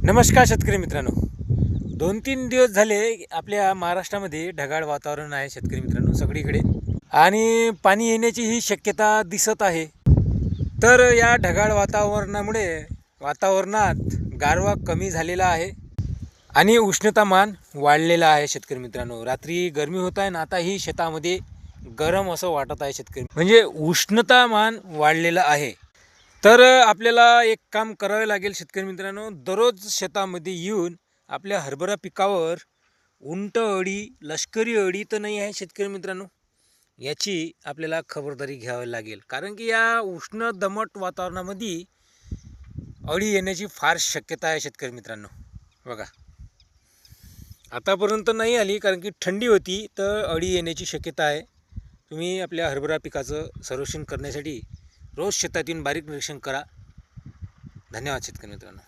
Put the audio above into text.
नमस्कार शेतकरी मित्रांनो. 2-3 दिवस झाले आपल्या महाराष्ट्रामध्ये ढगाळ वातावरण आहे शेतकरी मित्रांनो सगळीकडे, आणि पाणी येण्याची ही शक्यता दिसत आहे. तर या ढगाळ वातावरणामुळे वातावरणात गारवा कमी झालेला आहे आणि उष्णतामान वाढलेला आहे शेतकरी मित्रांनो. रात्री गरमी होत आहे ना, आता ही शेतामध्ये गरम असं वाटत आहे शेतकरी, म्हणजे उष्णतामान वाढलेलं आहे. तर आपल्याला एक काम करावे लागेल शेतकरी मित्रांनो. दररोज शेतामध्ये येऊन आपल्या हरभरा पिकावर उंट अळी, लष्करी अळी तर नाही आहे शेतकरी मित्रांनो, याची आपल्याला खबरदारी घ्यावी लागेल. कारण की या उष्ण दमट वातावरणामध्ये अळी येण्याची फार शक्यता आहे शेतकरी मित्रांनो. बघा, आतापर्यंत नाही आली कारण की थंडी होती, तर अळी येण्याची शक्यता आहे. तुम्ही आपल्या हरभरा पिकाचं संरक्षण करण्यासाठी रोज शेतातून बारीक निरीक्षण करा. धन्यवाद शेतकरी मित्रांनो.